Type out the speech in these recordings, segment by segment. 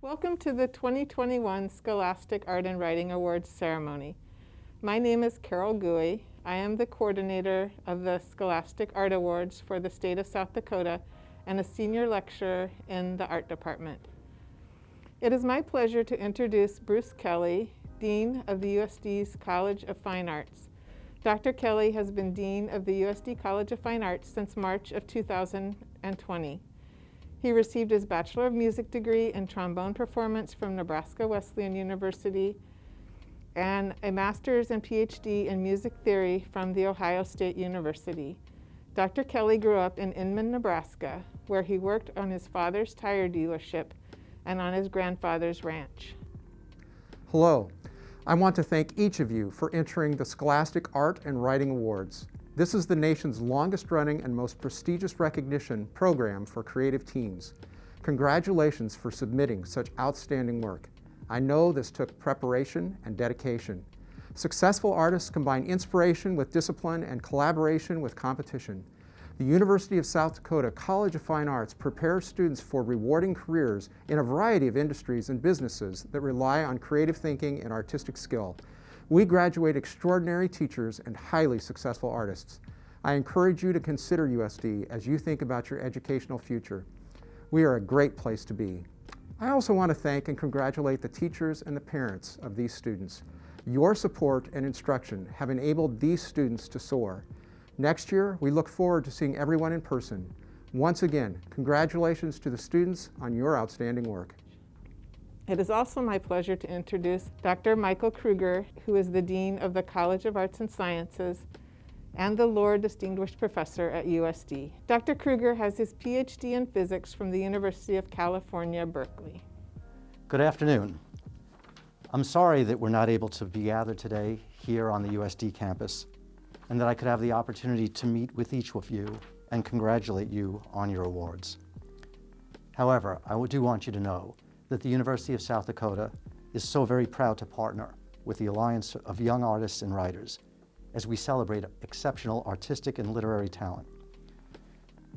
Welcome to the 2021 Scholastic Art and Writing Awards ceremony. My name is Carol Gouy. I am the coordinator of the Scholastic Art Awards for the state of South Dakota and a senior lecturer in the art department. It is my pleasure to introduce Bruce Kelly, Dean of the USD's College of Fine Arts. Dr. Kelly has been Dean of the USD College of Fine Arts since March of 2020. He received his Bachelor of Music degree in trombone performance from Nebraska Wesleyan University and a master's and PhD in music theory from The Ohio State University. Dr. Kelly grew up in Inman, Nebraska, where he worked on his father's tire dealership and on his grandfather's ranch. Hello. I want to thank each of you for entering the Scholastic Art and Writing Awards. This is the nation's longest running and most prestigious recognition program for creative teens. Congratulations for submitting such outstanding work. I know this took preparation and dedication. Successful artists combine inspiration with discipline and collaboration with competition. The University of South Dakota College of Fine Arts prepares students for rewarding careers in a variety of industries and businesses that rely on creative thinking and artistic skill. We graduate extraordinary teachers and highly successful artists. I encourage you to consider USD as you think about your educational future. We are a great place to be. I also want to thank and congratulate the teachers and the parents of these students. Your support and instruction have enabled these students to soar. Next year, we look forward to seeing everyone in person. Once again, congratulations to the students on your outstanding work. It is also my pleasure to introduce Dr. Michael Kruger, who is the Dean of the College of Arts and Sciences and the Lord Distinguished Professor at USD. Dr. Kruger has his PhD in physics from the University of California, Berkeley. Good afternoon. I'm sorry that we're not able to be gathered today here on the USD campus, and that I could have the opportunity to meet with each of you and congratulate you on your awards. However, I do want you to know that the University of South Dakota is so very proud to partner with the Alliance of Young Artists and Writers as we celebrate exceptional artistic and literary talent.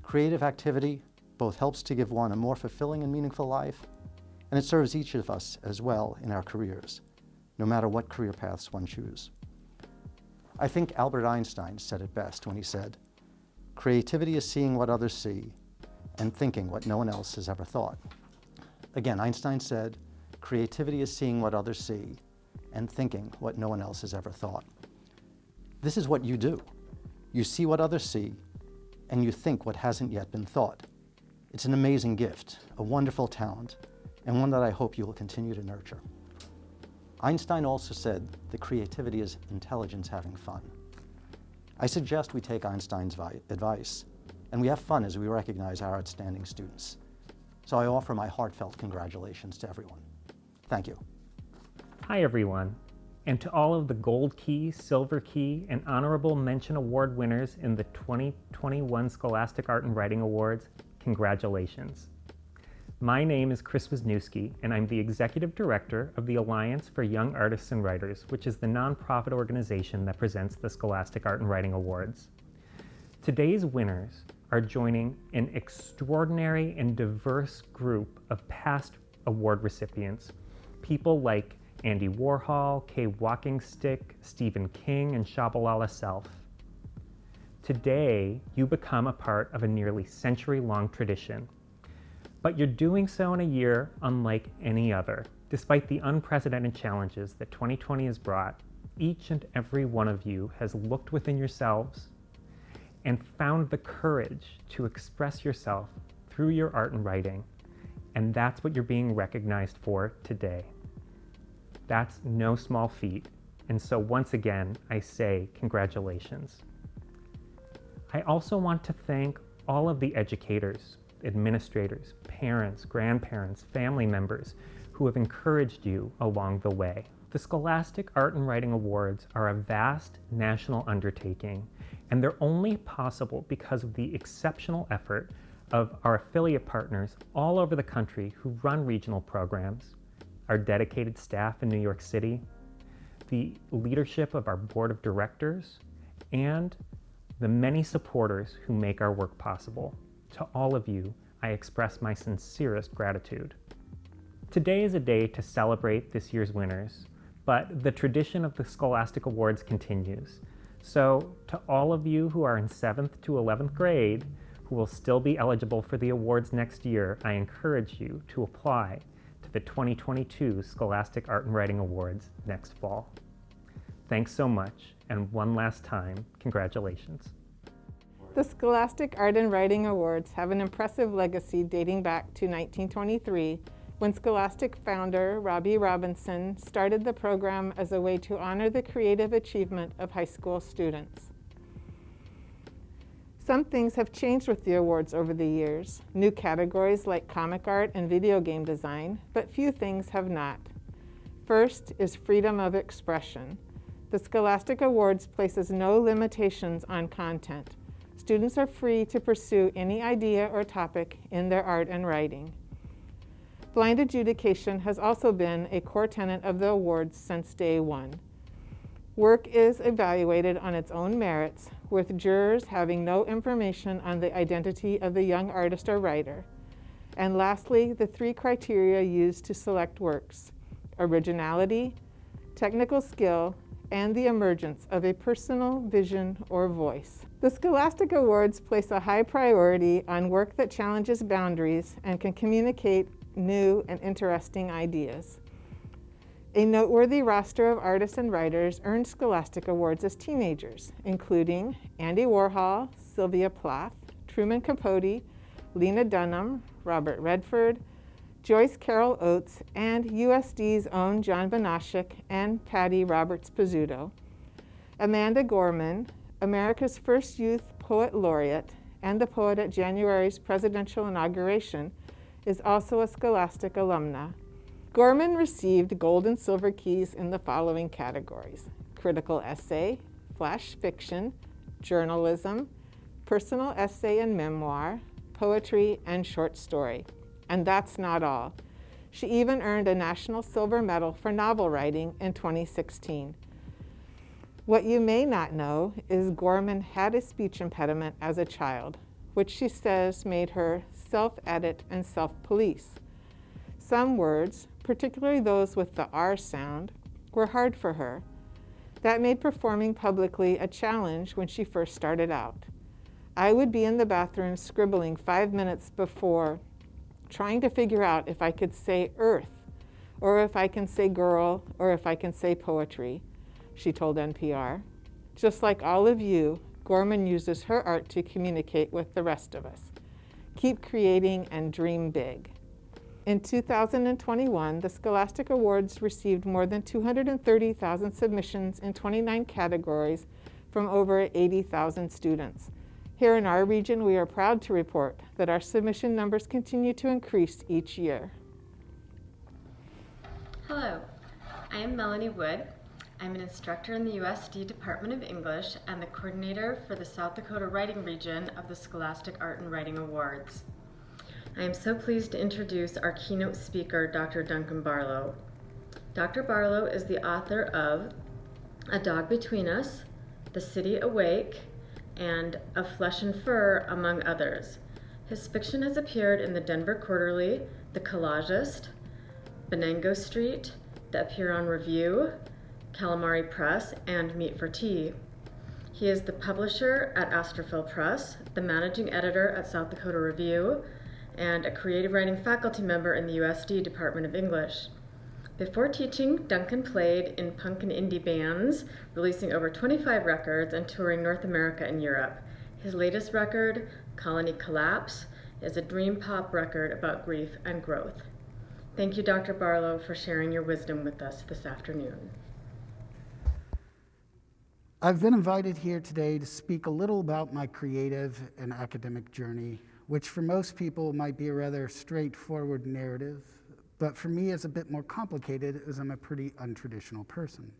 Creative activity both helps to give one a more fulfilling and meaningful life, and it serves each of us as well in our careers, no matter what career paths one chooses. I think Albert Einstein said it best when he said, "Creativity is seeing what others see and thinking what no one else has ever thought." Again, Einstein said, "Creativity is seeing what others see and thinking what no one else has ever thought." This is what you do. You see what others see and you think what hasn't yet been thought. It's an amazing gift, a wonderful talent, and one that I hope you will continue to nurture. Einstein also said that creativity is intelligence having fun. I suggest we take Einstein's advice and we have fun as we recognize our outstanding students. So I offer my heartfelt congratulations to everyone. Thank you. Hi everyone, and to all of the Gold Key, Silver Key, and Honorable Mention Award winners in the 2021 Scholastic Art and Writing Awards, congratulations. My name is Chris Wisniewski, and I'm the Executive Director of the Alliance for Young Artists and Writers, which is the nonprofit organization that presents the Scholastic Art and Writing Awards. Today's winners are joining an extraordinary and diverse group of past award recipients, people like Andy Warhol, Kay Walkingstick, Stephen King, and Shabalala Self. Today, you become a part of a nearly century-long tradition. But you're doing so in a year unlike any other. Despite the unprecedented challenges that 2020 has brought, each and every one of you has looked within yourselves and found the courage to express yourself through your art and writing. And that's what you're being recognized for today. That's no small feat. And so once again, I say congratulations. I also want to thank all of the educators, administrators, parents, grandparents, family members who have encouraged you along the way. The Scholastic Art and Writing Awards are a vast national undertaking, and they're only possible because of the exceptional effort of our affiliate partners all over the country who run regional programs, our dedicated staff in New York City, the leadership of our board of directors, and the many supporters who make our work possible. To all of you, I express my sincerest gratitude. Today is a day to celebrate this year's winners, but the tradition of the Scholastic Awards continues. So to all of you who are in 7th to 11th grade, who will still be eligible for the awards next year, I encourage you to apply to the 2022 Scholastic Art and Writing Awards next fall. Thanks so much, and one last time, congratulations. The Scholastic Art and Writing Awards have an impressive legacy dating back to 1923, when Scholastic founder Robbie Robinson started the program as a way to honor the creative achievement of high school students. Some things have changed with the awards over the years, new categories like comic art and video game design, but few things have not. First is freedom of expression. The Scholastic Awards places no limitations on content. Students are free to pursue any idea or topic in their art and writing. Blind adjudication has also been a core tenet of the awards since day one. Work is evaluated on its own merits, with jurors having no information on the identity of the young artist or writer. And lastly, the 3 criteria used to select works: originality, technical skill, and the emergence of a personal vision or voice. The Scholastic Awards place a high priority on work that challenges boundaries and can communicate new and interesting ideas. A noteworthy roster of artists and writers earned Scholastic Awards as teenagers, including Andy Warhol, Sylvia Plath, Truman Capote, Lena Dunham, Robert Redford, Joyce Carol Oates, and USD's own John Bonashek and Patty Roberts Pizzuto. Amanda Gorman, America's first youth poet laureate and the poet at January's presidential inauguration, is also a Scholastic alumna. Gorman received gold and silver keys in the following categories: critical essay, flash fiction, journalism, personal essay and memoir, poetry, and short story. And that's not all. She even earned a National Silver Medal for novel writing in 2016. What you may not know is Gorman had a speech impediment as a child, which she says made her self-edit and self-police. Some words, particularly those with the R sound, were hard for her. That made performing publicly a challenge when she first started out. I would be in the bathroom scribbling 5 minutes before, trying to figure out if I could say earth, or if I can say girl, or if I can say poetry, she told NPR. Just like all of you, Gorman uses her art to communicate with the rest of us. Keep creating and dream big. In 2021, the Scholastic Awards received more than 230,000 submissions in 29 categories from over 80,000 students. Here in our region, we are proud to report that our submission numbers continue to increase each year. Hello, I am Melanie Wood. I'm an instructor in the USD Department of English and the coordinator for the South Dakota Writing Region of the Scholastic Art and Writing Awards. I am so pleased to introduce our keynote speaker, Dr. Duncan Barlow. Dr. Barlow is the author of A Dog Between Us, The City Awake, and Of Flesh and Fur, among others. His fiction has appeared in the Denver Quarterly, The Collagist, Benango Street, The Apeiron Review, Calamari Press, and Meat for Tea. He is the publisher at Astrophil Press, the managing editor at South Dakota Review, and a creative writing faculty member in the USD Department of English. Before teaching, Duncan played in punk and indie bands, releasing over 25 records and touring North America and Europe. His latest record, Colony Collapse, is a dream pop record about grief and growth. Thank you, Dr. Barlow, for sharing your wisdom with us this afternoon. I've been invited here today to speak a little about my creative and academic journey, which for most people might be a rather straightforward narrative, but for me is a bit more complicated as I'm a pretty untraditional person.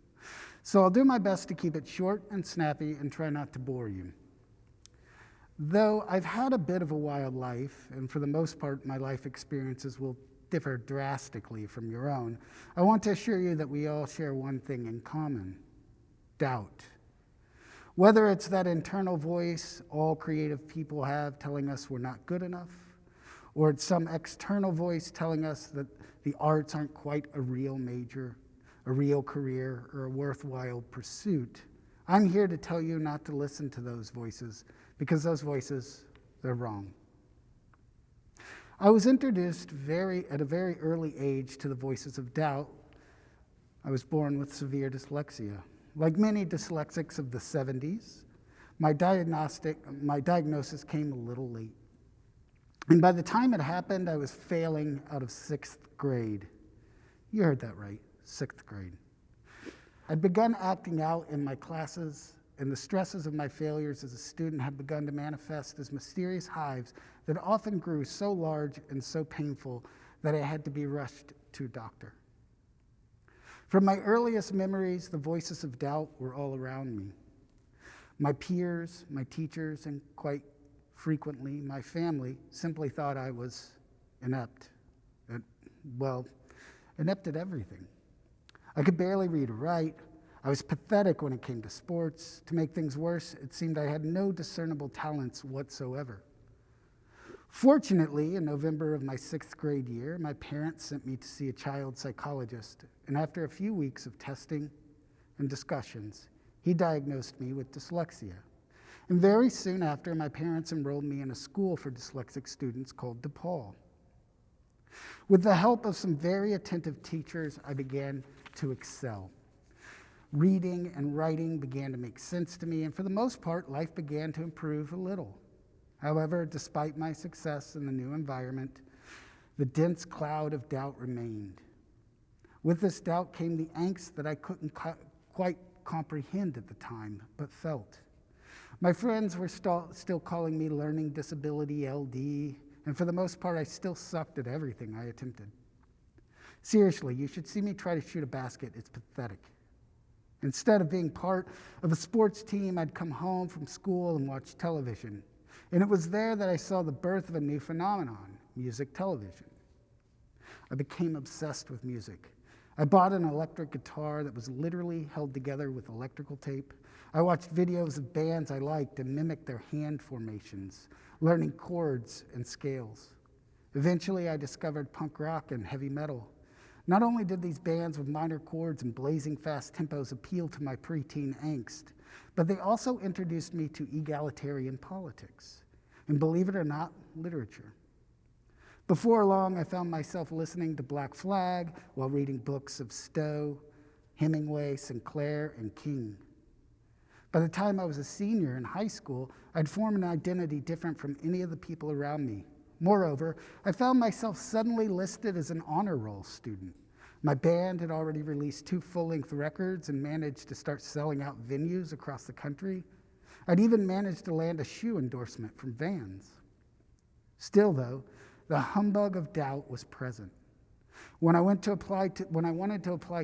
So I'll do my best to keep it short and snappy and try not to bore you. Though I've had a bit of a wild life, and for the most part my life experiences will differ drastically from your own, I want to assure you that we all share one thing in common: doubt. Whether it's that internal voice all creative people have telling us we're not good enough, or it's some external voice telling us that the arts aren't quite a real major, a real career, or a worthwhile pursuit. I'm here to tell you not to listen to those voices, because those voices, they're wrong. I was introduced at a very early age to the voices of doubt. I was born with severe dyslexia. Like many dyslexics of the 70s, my diagnosis came a little late. And by the time it happened, I was failing out of 6th grade. You heard that right, 6th grade. I'd begun acting out in my classes, and the stresses of my failures as a student had begun to manifest as mysterious hives that often grew so large and so painful that I had to be rushed to a doctor. From my earliest memories, the voices of doubt were all around me. My peers, my teachers, and quite frequently my family simply thought I was inept. Inept at everything. I could barely read or write. I was pathetic when it came to sports. To make things worse, it seemed I had no discernible talents whatsoever. Fortunately, in November of my 6th grade year, my parents sent me to see a child psychologist, and after a few weeks of testing and discussions, he diagnosed me with dyslexia. And very soon after, my parents enrolled me in a school for dyslexic students called DePaul. With the help of some very attentive teachers, I began to excel. Reading and writing began to make sense to me, and for the most part, life began to improve a little. However, despite my success in the new environment, the dense cloud of doubt remained. With this doubt came the angst that I couldn't quite comprehend at the time, but felt. My friends were still calling me learning disability LD, and for the most part, I still sucked at everything I attempted. Seriously, you should see me try to shoot a basket. It's pathetic. Instead of being part of a sports team, I'd come home from school and watch television. And it was there that I saw the birth of a new phenomenon, music television. I became obsessed with music. I bought an electric guitar that was literally held together with electrical tape. I watched videos of bands I liked and mimicked their hand formations, learning chords and scales. Eventually, I discovered punk rock and heavy metal. Not only did these bands with minor chords and blazing fast tempos appeal to my preteen angst, but they also introduced me to egalitarian politics, and believe it or not, literature. Before long, I found myself listening to Black Flag while reading books of Stowe, Hemingway, Sinclair, and King. By the time I was a senior in high school, I'd formed an identity different from any of the people around me. Moreover, I found myself suddenly listed as an honor roll student. My band had already released 2 full-length records and managed to start selling out venues across the country. I'd even managed to land a shoe endorsement from Vans. Still, though, the humbug of doubt was present. When I wanted to apply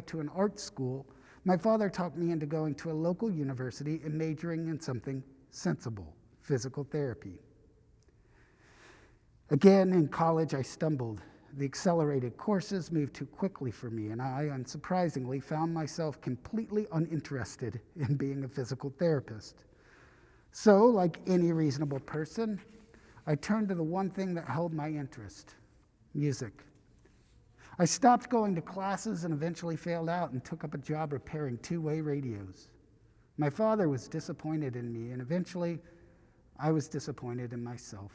to an art school, my father talked me into going to a local university and majoring in something sensible, physical therapy. Again, in college, I stumbled. The accelerated courses moved too quickly for me, and I, unsurprisingly, found myself completely uninterested in being a physical therapist. So, like any reasonable person, I turned to the one thing that held my interest: music. I stopped going to classes and eventually failed out and took up a job repairing 2-way radios. My father was disappointed in me, and eventually I was disappointed in myself.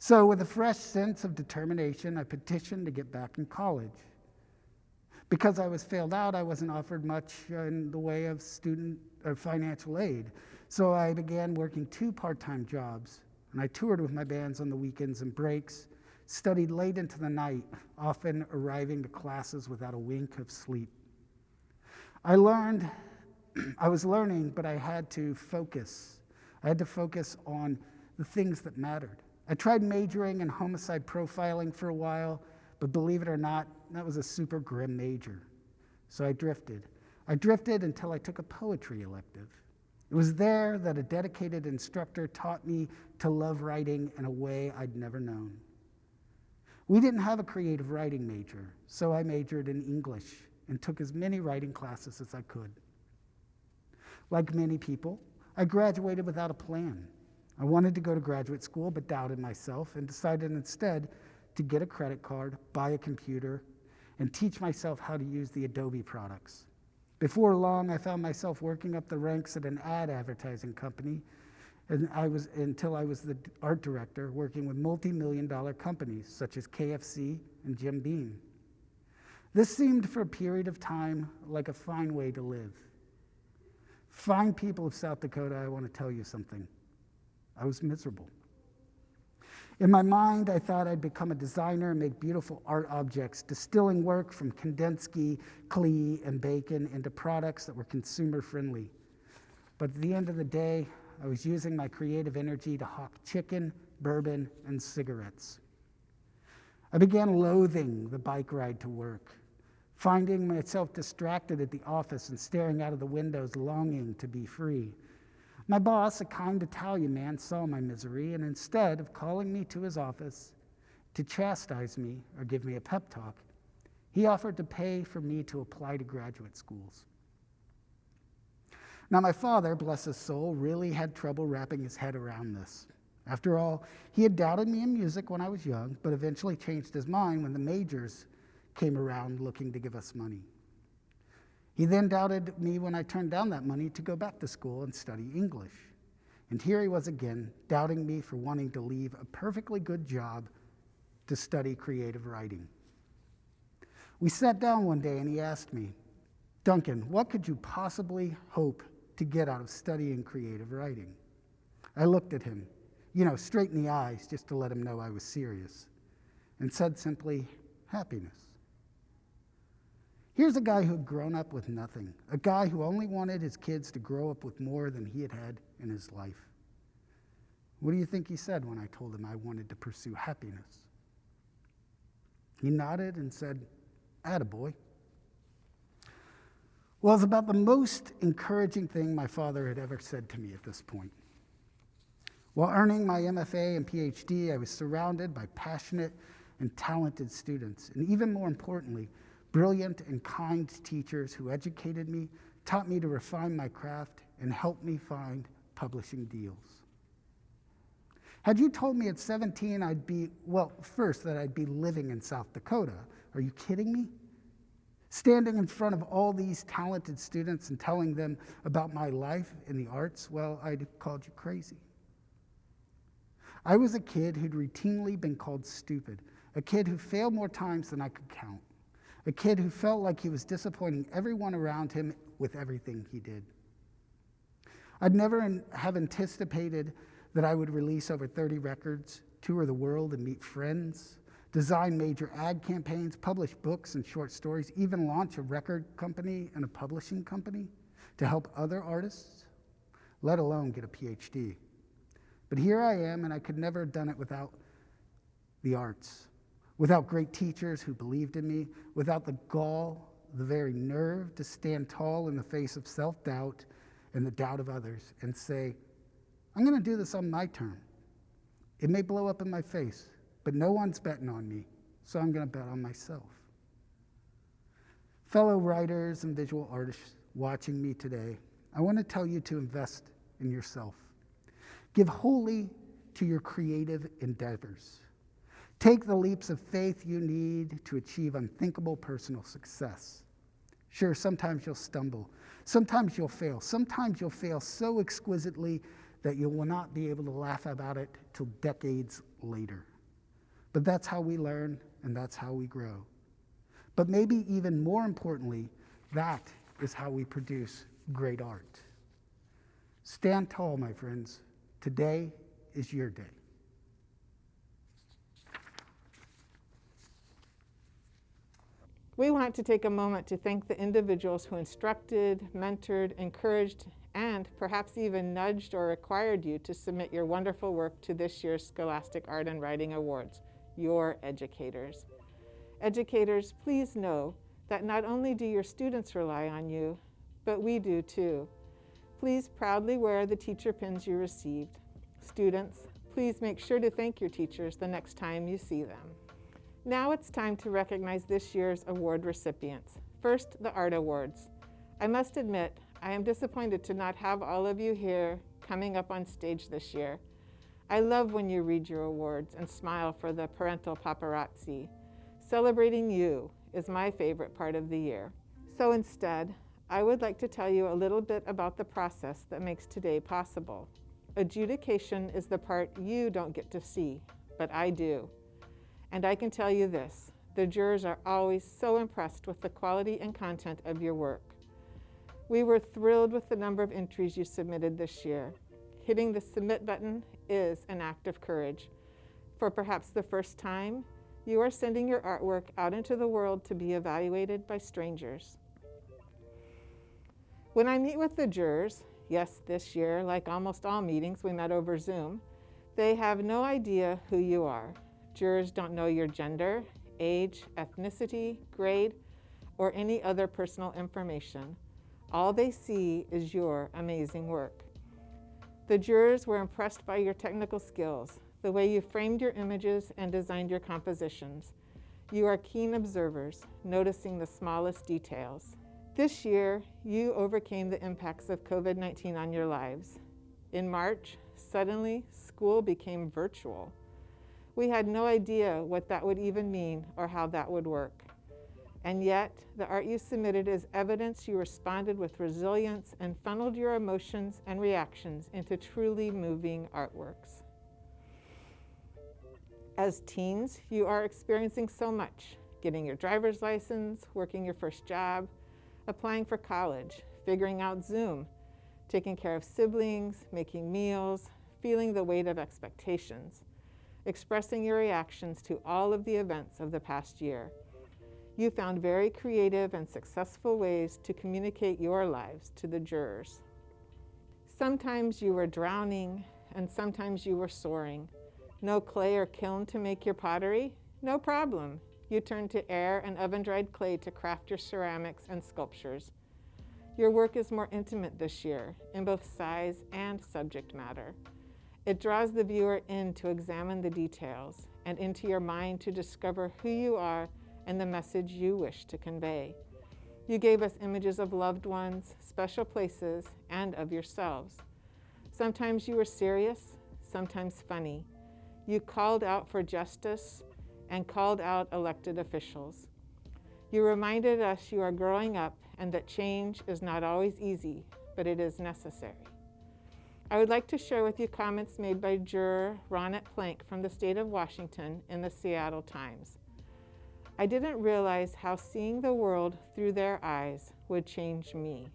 So with a fresh sense of determination, I petitioned to get back in college. Because I was failed out, I wasn't offered much in the way of student or financial aid. So I began working 2 part-time jobs, and I toured with my bands on the weekends and breaks, studied late into the night, often arriving to classes without a wink of sleep. I was learning, but I had to focus. I had to focus on the things that mattered. I tried majoring in homicide profiling for a while, but believe it or not, that was a super grim major. So I drifted. I drifted until I took a poetry elective. It was there that a dedicated instructor taught me to love writing in a way I'd never known. We didn't have a creative writing major, so I majored in English and took as many writing classes as I could. Like many people, I graduated without a plan. I wanted to go to graduate school, but doubted myself and decided instead to get a credit card, buy a computer, and teach myself how to use the Adobe products. Before long, I found myself working up the ranks at an ad advertising company, and until I was the art director working with multi-million-dollar companies such as KFC and Jim Beam. This seemed for a period of time like a fine way to live. Fine people of South Dakota, I want to tell you something. I was miserable. In my mind, I thought I'd become a designer and make beautiful art objects, distilling work from Kandinsky, Klee, and Bacon into products that were consumer-friendly. But at the end of the day, I was using my creative energy to hawk chicken, bourbon, and cigarettes. I began loathing the bike ride to work, finding myself distracted at the office and staring out of the windows, longing to be free. My boss, a kind Italian man, saw my misery, and instead of calling me to his office to chastise me or give me a pep talk, he offered to pay for me to apply to graduate schools. Now, my father, bless his soul, really had trouble wrapping his head around this. After all, he had doubted me in music when I was young, but eventually changed his mind when the majors came around looking to give us money. He then doubted me when I turned down that money to go back to school and study English. And here he was again, doubting me for wanting to leave a perfectly good job to study creative writing. We sat down one day and he asked me, "Duncan, what could you possibly hope to get out of studying creative writing?" I looked at him, straight in the eyes, just to let him know I was serious, and said simply, "Happiness." Here's a guy who had grown up with nothing, a guy who only wanted his kids to grow up with more than he had had in his life. What do you think he said when I told him I wanted to pursue happiness? He nodded and said, "Attaboy." Well, it's about the most encouraging thing my father had ever said to me at this point. While earning my MFA and PhD, I was surrounded by passionate and talented students, and even more importantly, brilliant and kind teachers who educated me, taught me to refine my craft, and helped me find publishing deals. Had you told me at 17 that I'd be living in South Dakota, are you kidding me? Standing in front of all these talented students and telling them about my life in the arts, well, I'd have called you crazy. I was a kid who'd routinely been called stupid, a kid who failed more times than I could count, a kid who felt like he was disappointing everyone around him with everything he did. I'd never have anticipated that I would release over 30 records, tour the world and meet friends, design major ad campaigns, publish books and short stories, even launch a record company and a publishing company to help other artists, let alone get a PhD. But here I am, and I could never have done it without the arts, without great teachers who believed in me, without the gall, the very nerve to stand tall in the face of self-doubt and the doubt of others and say, I'm going to do this on my term. It may blow up in my face, but no one's betting on me, so I'm going to bet on myself. Fellow writers and visual artists watching me today, I want to tell you to invest in yourself. Give wholly to your creative endeavors. Take the leaps of faith you need to achieve unthinkable personal success. Sure, sometimes you'll stumble. Sometimes you'll fail. Sometimes you'll fail so exquisitely that you will not be able to laugh about it till decades later. But that's how we learn, and that's how we grow. But maybe even more importantly, that is how we produce great art. Stand tall, my friends. Today is your day. We want to take a moment to thank the individuals who instructed, mentored, encouraged, and perhaps even nudged or required you to submit your wonderful work to this year's Scholastic Art and Writing Awards, your educators. Educators, please know that not only do your students rely on you, but we do too. Please proudly wear the teacher pins you received. Students, please make sure to thank your teachers the next time you see them. Now it's time to recognize this year's award recipients. First, the Art Awards. I must admit, I am disappointed to not have all of you here coming up on stage this year. I love when you read your awards and smile for the parental paparazzi. Celebrating you is my favorite part of the year. So instead, I would like to tell you a little bit about the process that makes today possible. Adjudication is the part you don't get to see, but I do. And I can tell you this, the jurors are always so impressed with the quality and content of your work. We were thrilled with the number of entries you submitted this year. Hitting the submit button is an act of courage. For perhaps the first time, you are sending your artwork out into the world to be evaluated by strangers. When I meet with the jurors, yes, this year, like almost all meetings, we met over Zoom, they have no idea who you are. Jurors don't know your gender, age, ethnicity, grade, or any other personal information. All they see is your amazing work. The jurors were impressed by your technical skills, the way you framed your images and designed your compositions. You are keen observers, noticing the smallest details. This year, you overcame the impacts of COVID-19 on your lives. In March, suddenly, school became virtual. We had no idea what that would even mean or how that would work. And yet, the art you submitted is evidence you responded with resilience and funneled your emotions and reactions into truly moving artworks. As teens, you are experiencing so much, getting your driver's license, working your first job, applying for college, figuring out Zoom, taking care of siblings, making meals, feeling the weight of expectations, expressing your reactions to all of the events of the past year. You found very creative and successful ways to communicate your lives to the jurors. Sometimes you were drowning, and sometimes you were soaring. No clay or kiln to make your pottery? No problem. You turned to air and oven-dried clay to craft your ceramics and sculptures. Your work is more intimate this year, in both size and subject matter. It draws the viewer in to examine the details, and into your mind to discover who you are and the message you wish to convey. You gave us images of loved ones, special places, and of yourselves. Sometimes you were serious, sometimes funny. You called out for justice and called out elected officials. You reminded us you are growing up and that change is not always easy, but it is necessary. I would like to share with you comments made by juror Ronette Plank from the state of Washington in the Seattle Times. I didn't realize how seeing the world through their eyes would change me.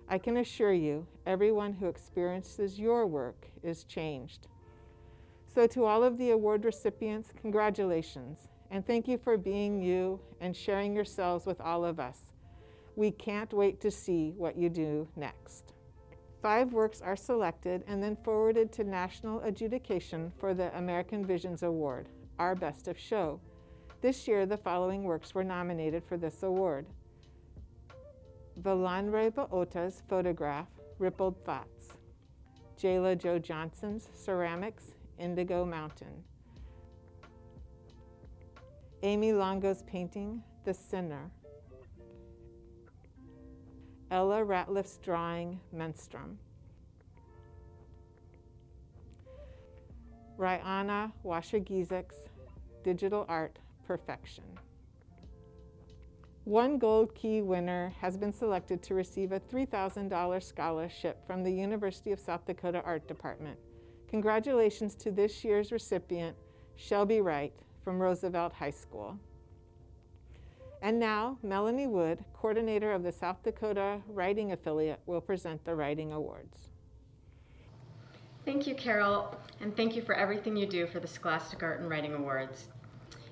I can assure you, everyone who experiences your work is changed. So to all of the award recipients, congratulations, and thank you for being you and sharing yourselves with all of us. We can't wait to see what you do next. 5 works are selected and then forwarded to national adjudication for the American Visions Award, our Best of Show. This year, the following works were nominated for this award. Valanre Baota's photograph, Rippled Thoughts. Jayla Jo Johnson's ceramics, Indigo Mountain. Amy Longo's painting, The Sinner. Ella Ratliff's drawing, Menstruum. Rayana Washagizek's digital art, Perfection. One Gold Key winner has been selected to receive a $3,000 scholarship from the University of South Dakota Art Department. Congratulations to this year's recipient, Shelby Wright from Roosevelt High School. And now, Melanie Wood, coordinator of the South Dakota Writing Affiliate, will present the Writing Awards. Thank you, Carol, and thank you for everything you do for the Scholastic Art and Writing Awards.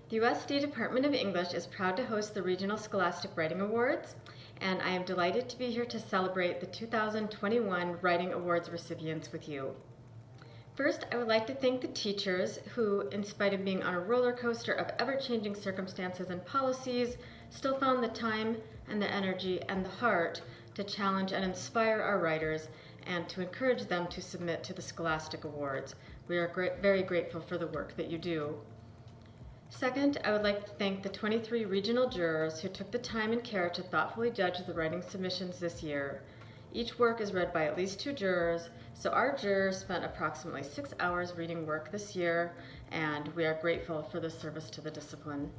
The USD Department of English is proud to host the Regional Scholastic Writing Awards, and I am delighted to be here to celebrate the 2021 Writing Awards recipients with you. First, I would like to thank the teachers who, in spite of being on a roller coaster of ever-changing circumstances and policies, still found the time and the energy and the heart to challenge and inspire our writers and to encourage them to submit to the Scholastic Awards. We are very grateful for the work that you do. Second, I would like to thank the 23 regional jurors who took the time and care to thoughtfully judge the writing submissions this year. Each work is read by at least 2 jurors, so our jurors spent approximately 6 hours reading work this year, and we are grateful for the service to the discipline.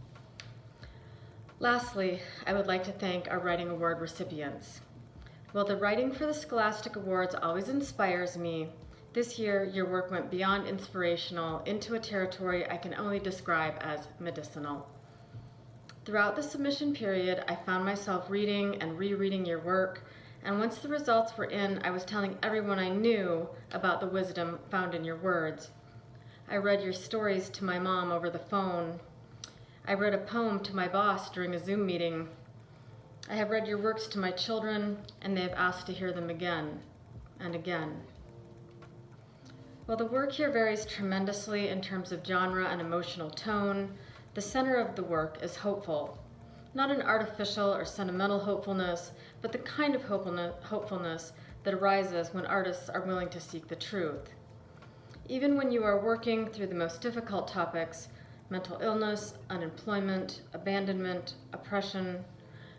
Lastly, I would like to thank our Writing Award recipients. While the writing for the Scholastic Awards always inspires me, this year your work went beyond inspirational into a territory I can only describe as medicinal. Throughout the submission period, I found myself reading and rereading your work, and once the results were in, I was telling everyone I knew about the wisdom found in your words. I read your stories to my mom over the phone. I read a poem to my boss during a Zoom meeting. I have read your works to my children, and they have asked to hear them again and again. While the work here varies tremendously in terms of genre and emotional tone, the center of the work is hopeful. Not an artificial or sentimental hopefulness, but the kind of hopefulness that arises when artists are willing to seek the truth. Even when you are working through the most difficult topics, mental illness, unemployment, abandonment, oppression,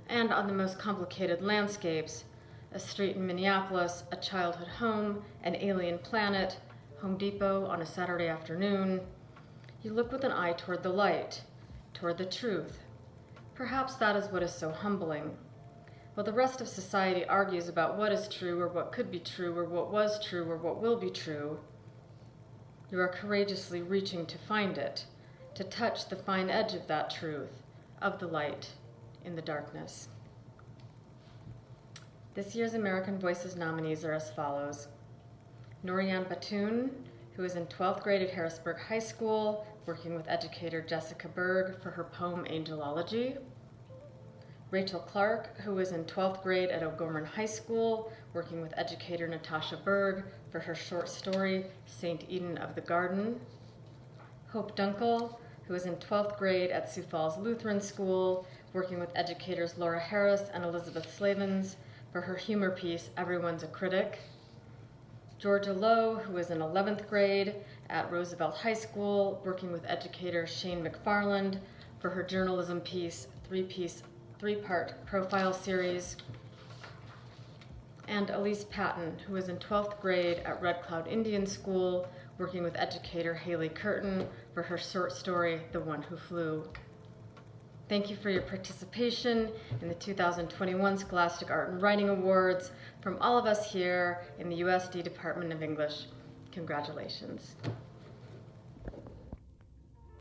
and on the most complicated landscapes, a street in Minneapolis, a childhood home, an alien planet, Home Depot on a Saturday afternoon, you look with an eye toward the light, toward the truth. Perhaps that is what is so humbling. While the rest of society argues about what is true or what could be true or what was true or what will be true, you are courageously reaching to find it, to touch the fine edge of that truth, of the light in the darkness. This year's American Voices nominees are as follows. Norian Batoon, who is in 12th grade at Harrisburg High School, working with educator Jessica Berg for her poem Angelology. Rachel Clark, who is in 12th grade at O'Gorman High School, working with educator Natasha Berg for her short story St. Eden of the Garden. Hope Dunkel, who is in 12th grade at Sioux Falls Lutheran School, working with educators Laura Harris and Elizabeth Slavens for her humor piece Everyone's a Critic. Georgia Lowe, who is in 11th grade at Roosevelt High School, working with educator Shane McFarland for her journalism piece, three-part profile series. And Elise Patton, who is in 12th grade at Red Cloud Indian School, working with educator Haley Curtin for her short story, The One Who Flew. Thank you for your participation in the 2021 Scholastic Art and Writing Awards. From all of us here in the USD Department of English, congratulations.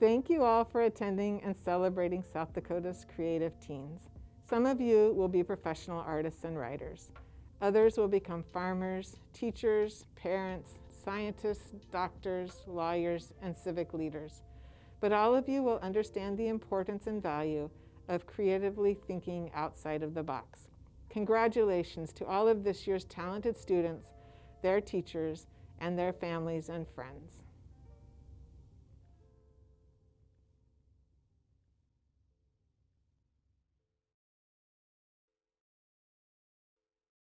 Thank you all for attending and celebrating South Dakota's creative teens. Some of you will be professional artists and writers. Others will become farmers, teachers, parents, scientists, doctors, lawyers, and civic leaders. But all of you will understand the importance and value of creatively thinking outside of the box. Congratulations to all of this year's talented students, their teachers, and their families and friends.